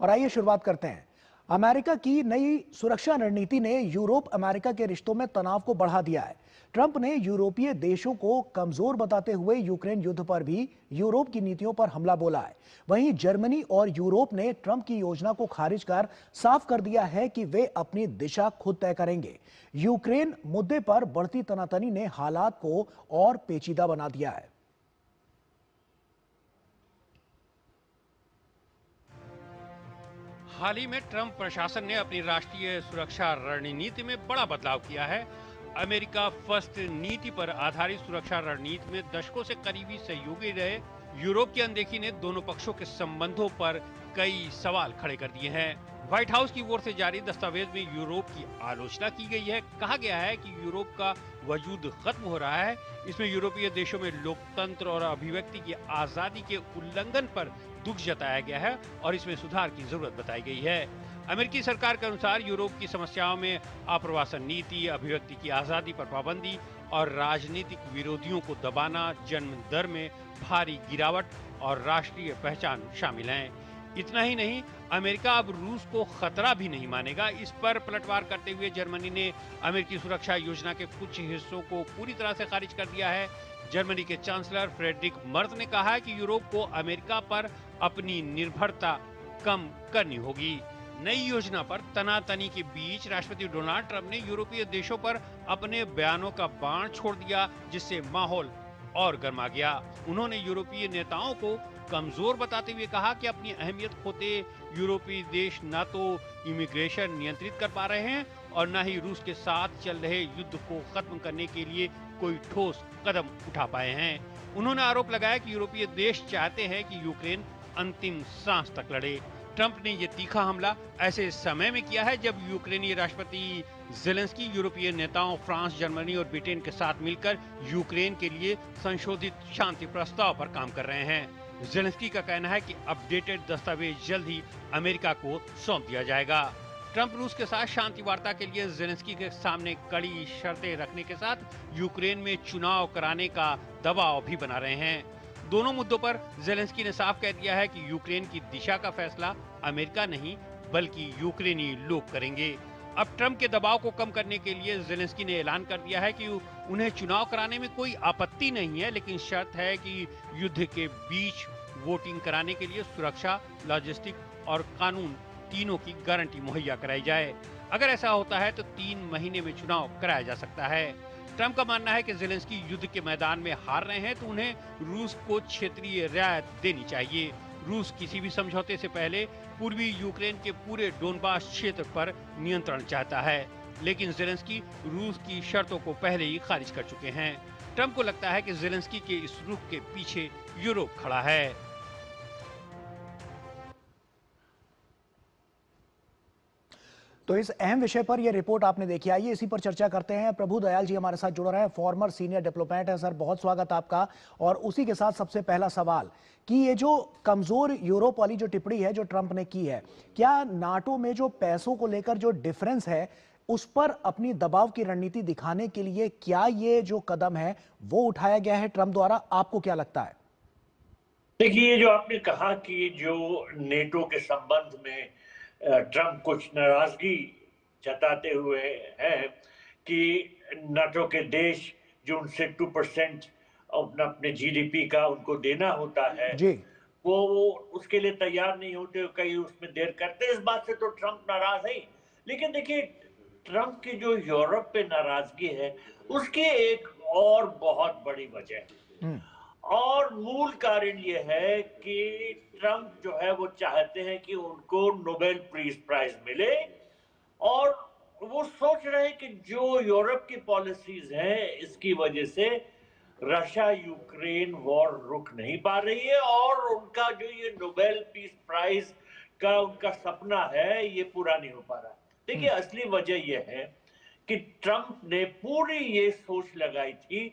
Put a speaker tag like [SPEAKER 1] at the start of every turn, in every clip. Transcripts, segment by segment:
[SPEAKER 1] और आइए शुरुआत करते हैं। अमेरिका की नई सुरक्षा रणनीति ने यूरोप अमेरिका के रिश्तों में तनाव को बढ़ा दिया है। ट्रंप ने यूरोपीय देशों को कमजोर बताते हुए यूक्रेन युद्ध पर भी यूरोप की नीतियों पर हमला बोला है। वहीं जर्मनी और यूरोप ने ट्रंप की योजना को खारिज कर साफ कर दिया है कि वे अपनी दिशा खुद तय करेंगे। यूक्रेन मुद्दे पर बढ़ती तनातनी ने हालात को और पेचीदा बना दिया है।
[SPEAKER 2] हाल ही में ट्रंप प्रशासन ने अपनी राष्ट्रीय सुरक्षा रणनीति में बड़ा बदलाव किया है। अमेरिका फर्स्ट नीति पर आधारित सुरक्षा रणनीति में दशकों से करीबी सहयोगी रहे यूरोप की अनदेखी ने दोनों पक्षों के संबंधों पर कई सवाल खड़े कर दिए हैं। व्हाइट हाउस की ओर से जारी दस्तावेज में यूरोप की आलोचना की गई है। कहा गया है कि यूरोप का वजूद खत्म हो रहा है। इसमें यूरोपीय देशों में लोकतंत्र और अभिव्यक्ति की आजादी के उल्लंघन पर दुख जताया गया है और इसमें सुधार की जरूरत बताई गई है। अमेरिकी सरकार के अनुसार यूरोप की समस्याओं में आप्रवासन नीति, अभिव्यक्ति की आजादी पर पाबंदी और राजनीतिक विरोधियों को दबाना, जन्म दर में भारी गिरावट और राष्ट्रीय पहचान शामिल हैं। इतना ही नहीं, अमेरिका अब रूस को खतरा भी नहीं मानेगा। इस पर पलटवार करते हुए जर्मनी ने अमेरिकी सुरक्षा योजना के कुछ हिस्सों को पूरी तरह से खारिज कर दिया है। जर्मनी के चांसलर फ्रेडरिक मर्ज ने कहा है कि यूरोप को अमेरिका पर अपनी निर्भरता कम करनी होगी। नई योजना पर तनातनी के बीच राष्ट्रपति डोनाल्ड ट्रंप ने यूरोपीय देशों पर अपने बयानों का बाण छोड़ दिया, जिससे माहौल और गर्मा गया। उन्होंने यूरोपीय नेताओं को कमजोर बताते हुए कहा कि अपनी अहमियत खोते यूरोपीय देश न तो इमिग्रेशन नियंत्रित कर पा रहे हैं और न ही रूस के साथ चल रहे युद्ध को खत्म करने के लिए कोई ठोस कदम उठा पाए हैं। उन्होंने आरोप लगाया कि यूरोपीय देश चाहते हैं कि यूक्रेन अंतिम सांस तक लड़े। ट्रंप ने यह तीखा हमला ऐसे समय में किया है जब यूक्रेनी राष्ट्रपति जेलेंस्की यूरोपीय नेताओं फ्रांस, जर्मनी और ब्रिटेन के साथ मिलकर यूक्रेन के लिए संशोधित शांति प्रस्ताव पर काम कर रहे हैं। जेलेंस्की का कहना है कि अपडेटेड दस्तावेज जल्द ही अमेरिका को सौंप दिया जाएगा। ट्रंप रूस के साथ शांति वार्ता के लिए जेलेंस्की के सामने कड़ी शर्तें रखने के साथ यूक्रेन में चुनाव कराने का दबाव भी बना रहे हैं। दोनों मुद्दों पर जेलेंस्की ने साफ कह दिया है कि यूक्रेन की दिशा का फैसला अमेरिका नहीं बल्कि यूक्रेनी लोग करेंगे। अब ट्रंप के दबाव को कम करने के लिए जेलेंस्की ने ऐलान कर दिया है कि उन्हें चुनाव कराने में कोई आपत्ति नहीं है, लेकिन शर्त है कि युद्ध के बीच वोटिंग कराने के लिए सुरक्षा, लॉजिस्टिक और कानून तीनों की गारंटी मुहैया कराई जाए। अगर ऐसा होता है तो 3 महीने में चुनाव कराया जा सकता है। ट्रंप का मानना है कि जेलेंस्की युद्ध के मैदान में हार रहे हैं तो उन्हें रूस को क्षेत्रीय रियायत देनी चाहिए। रूस किसी भी समझौते से पहले पूर्वी यूक्रेन के पूरे डोनबास क्षेत्र पर नियंत्रण चाहता है, लेकिन जेलेंस्की रूस की शर्तों को पहले ही खारिज कर चुके हैं। ट्रंप को लगता है कि जेलेंस्की के इस रुख के पीछे यूरोप खड़ा है।
[SPEAKER 1] तो इस अहम विषय पर यह रिपोर्ट आपने देखी। आइए इसी पर चर्चा करते हैं। प्रभु दयाल जी हमारे साथ जुड़ रहे हैं, फॉर्मर सीनियर डिप्लोमेट है। सर, बहुत स्वागत आपका। और उसी के साथ सबसे पहला सवाल कि ये जो कमजोर यूरोप वाली जो टिप्पणी है जो ट्रंप ने की है, क्या नाटो में जो पैसों को लेकर जो डिफरेंस है उस पर अपनी दबाव की रणनीति दिखाने के लिए क्या ये जो कदम है वो उठाया गया है ट्रंप द्वारा? आपको क्या लगता है?
[SPEAKER 3] देखिए, ये जो आपने कहा कि जो नेटो के संबंध में ट्रंप कुछ नाराजगी जताते हुए हैं कि नाटो के देश जो उनसे 2% अपने जीडीपी का उनको देना होता है,
[SPEAKER 1] जी।
[SPEAKER 3] वो उसके लिए तैयार नहीं होते, कई उसमें देर करते हैं। इस बात से तो ट्रंप नाराज है। लेकिन देखिए, ट्रंप की जो यूरोप पे नाराजगी है उसकी एक और बहुत बड़ी वजह है और मूल कारण ये है कि ट्रंप जो है वो चाहते हैं कि उनको नोबेल पीस प्राइज मिले और वो सोच रहे हैं कि जो यूरोप की पॉलिसीज हैं इसकी वजह से रशिया यूक्रेन वॉर रुक नहीं पा रही है और उनका जो ये नोबेल पीस प्राइज का उनका सपना है ये पूरा नहीं हो पा रहा। देखिए, असली वजह यह है कि ट्रंप ने पूरी ये सोच लगाई थी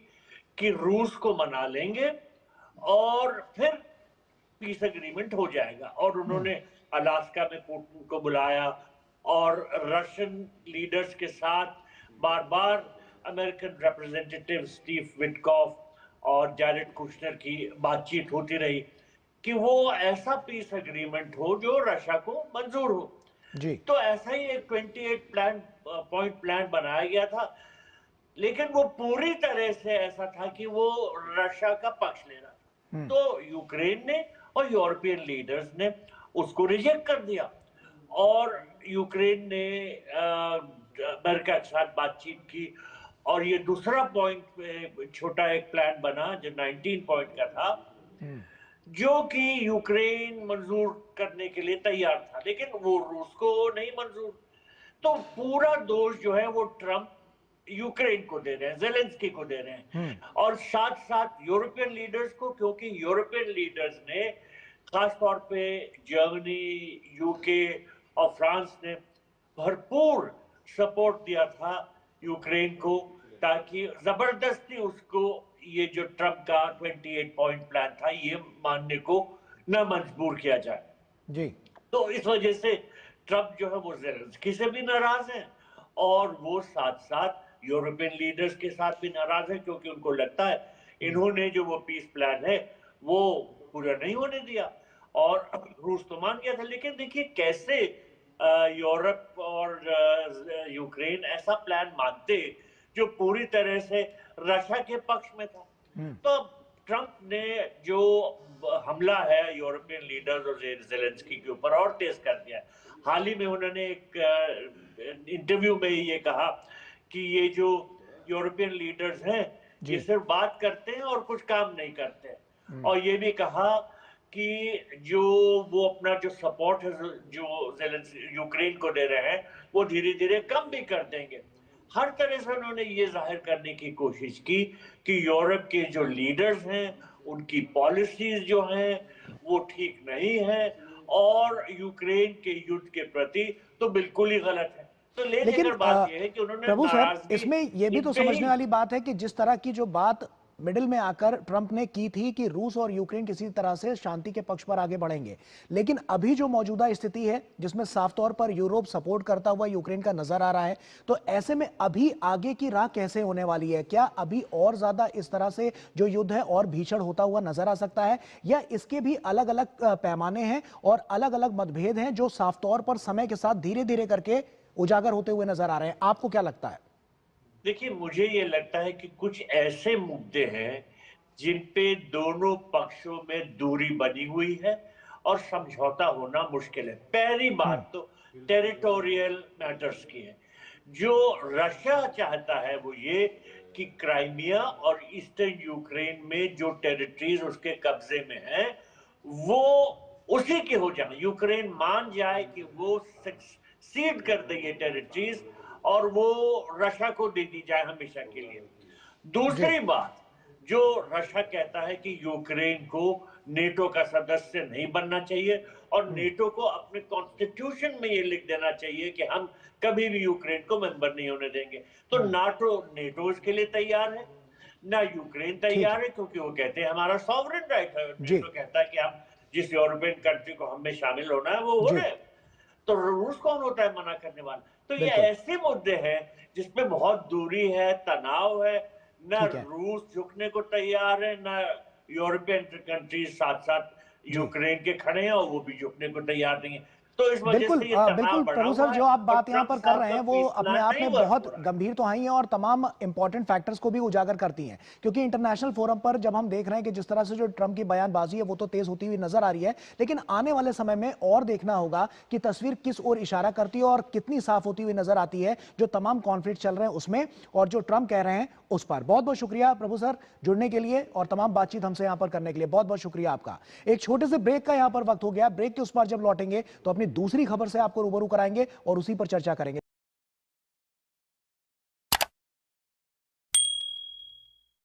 [SPEAKER 3] कि रूस को मना लेंगे और फिर पीस एग्रीमेंट हो जाएगा और उन्होंने अलास्का में पुतिन को बुलाया और रशियन लीडर्स के साथ बार बार अमेरिकन रिप्रेजेंटेटिव स्टीव विटकॉफ और जैरेड कुशनर की बातचीत होती रही कि वो ऐसा पीस एग्रीमेंट हो जो रशिया को मंजूर हो।
[SPEAKER 1] जी।
[SPEAKER 3] तो ऐसा ही एक 28 पॉइंट प्लान बनाया गया था, लेकिन वो पूरी तरह से ऐसा था कि वो रशिया का पक्ष ले रहा था। तो यूक्रेन ने और यूरोपियन लीडर्स ने उसको रिजेक्ट कर दिया, और यूक्रेन ने अमेरिका के साथ बातचीत की, और ये दूसरा पॉइंट छोटा एक प्लान बना जो 19 पॉइंट का था, जो कि यूक्रेन मंजूर करने के लिए तैयार था, लेकिन वो रूस को नहीं मंजूर। तो पूरा दोष जो है वो ट्रंप यूक्रेन को दे रहे हैं, ज़ेलेंस्की को दे रहे हैं, और साथ साथ यूरोपियन लीडर्स को, क्योंकि यूरोपियन लीडर्स ने खासतौर पे जर्मनी, यूके और फ्रांस ने भरपूर सपोर्ट दिया था यूक्रेन को, ताकि जबरदस्ती उसको ये जो ट्रंप का 28 पॉइंट प्लान था ये मानने को न मजबूर किया जाए।
[SPEAKER 1] जी।
[SPEAKER 3] तो इस वजह से ट्रंप जो है वो ज़ेलेंस्की से भी नाराज है, और वो साथ साथ यूरोपियन लीडर्स के साथ भी नाराज है, क्योंकि उनको लगता है इन्होंने जो वो पीस प्लान है वो पूरा नहीं होने दिया। और रूस तो मान गया था, लेकिन देखिए कैसे यूरोप और यूक्रेन ऐसा प्लान मानते जो पूरी तरह से रशिया के पक्ष में था। तो ट्रंप ने जो हमला है यूरोपियन लीडर्स और ज़ेलेंस्की के ऊपर और तेज कर दिया। हाल ही में उन्होंने एक इंटरव्यू में ये कहा कि ये जो यूरोपियन लीडर्स हैं ये सिर्फ बात करते हैं और कुछ काम नहीं करते, और ये भी कहा कि जो वो अपना जो सपोर्ट है जो यूक्रेन को दे रहे हैं वो धीरे धीरे कम भी कर देंगे। हर तरह से उन्होंने ये जाहिर करने की कोशिश की कि यूरोप के जो लीडर्स हैं उनकी पॉलिसीज जो हैं वो ठीक नहीं है, और यूक्रेन के युद्ध के प्रति तो बिल्कुल ही गलत है। तो
[SPEAKER 1] लेकिन
[SPEAKER 3] बात ये है कि उन्होंने
[SPEAKER 1] प्रभु सर, इसमें यह भी तो समझने वाली बात है कि जिस तरह की जो बात मिडिल में आकर ट्रंप ने की थी कि रूस और यूक्रेन किसी तरह से शांति के पक्ष पर आगे बढ़ेंगे, लेकिन अभी जो मौजूदा स्थिति है जिसमें साफ तौर पर यूरोप सपोर्ट करता हुआ यूक्रेन का नजर आ रहा है, तो ऐसे में अभी आगे की राह कैसे होने वाली है? क्या अभी और ज्यादा इस तरह से जो युद्ध है और भीषण होता हुआ नजर आ सकता है, या इसके भी अलग अलग पैमाने हैं और अलग अलग मतभेद हैं जो साफ तौर पर समय के साथ धीरे धीरे करके उजागर होते हुए नजर आ रहे हैं? आपको क्या लगता है?
[SPEAKER 3] देखिए, मुझे ये लगता है कि कुछ ऐसे मुद्दे हैं जिन पे दोनों पक्षों में दूरी बनी हुई है और समझौता होना मुश्किल है। पहली बात तो टेरिटोरियल मैटर्स की है। जो रशिया चाहता है वो ये कि क्राइमिया और ईस्टर्न यूक्रेन में जो टेरिटरीज उसके कब्जे में है वो उसी के हो जाए। यूक्रेन मान जाए कि वो सीड कर दे ये टेरिटरीज और वो रशिया को दे दी जाए हमेशा के लिए। दूसरी बात, जो रशिया कहता है कि यूक्रेन को नेटो का सदस्य नहीं बनना चाहिए, और नेटो को अपने कॉन्स्टिट्यूशन में ये लिख देना चाहिए कि हम कभी भी यूक्रेन को मेंबर नहीं होने देंगे। तो नेटो इसके लिए तैयार है ना, यूक्रेन तैयार है, क्योंकि वो कहते हैं हमारा सॉवरेन राइट है। नेटो कहता है कि हम जिस यूरोपियन कंट्री को हमें शामिल होना है वो हो रहे हैं। तो रूस कौन होता है मना करने वाला? तो ये ऐसे मुद्दे हैं जिसमें बहुत दूरी है, तनाव है, ना रूस झुकने को तैयार है, ना यूरोपियन कंट्रीज साथ साथ यूक्रेन के खड़े हैं और वो भी झुकने को तैयार नहीं है। तो इस वजह से ये
[SPEAKER 1] बिल्कुल प्रभु सर, जो आप बात यहाँ पर कर रहे हैं वो अपने आप में बहुत गंभीर तो हैं और तमाम इंपॉर्टेंट फैक्टर्स को भी उजागर करती हैं, क्योंकि इंटरनेशनल फोरम पर जब हम देख रहे हैं कि जिस तरह से जो ट्रंप की बयानबाजी है वो तो तेज होती हुई नजर आ रही है, लेकिन आने वाले समय में और देखना होगा कि तस्वीर किस ओर इशारा करती है और कितनी साफ होती हुई नजर आती है जो तमाम कॉन्फ्लिक्ट चल रहे हैं उसमें और जो ट्रंप कह रहे हैं उस पर। बहुत बहुत शुक्रिया प्रभु सर जुड़ने के लिए और तमाम बातचीत हमसे यहाँ पर करने के लिए, बहुत बहुत शुक्रिया आपका। एक छोटे से ब्रेक का यहाँ पर वक्त हो गया, ब्रेक के उस पर जब लौटेंगे तो अपनी दूसरी खबर से आपको रूबरू कराएंगे और उसी पर चर्चा करेंगे।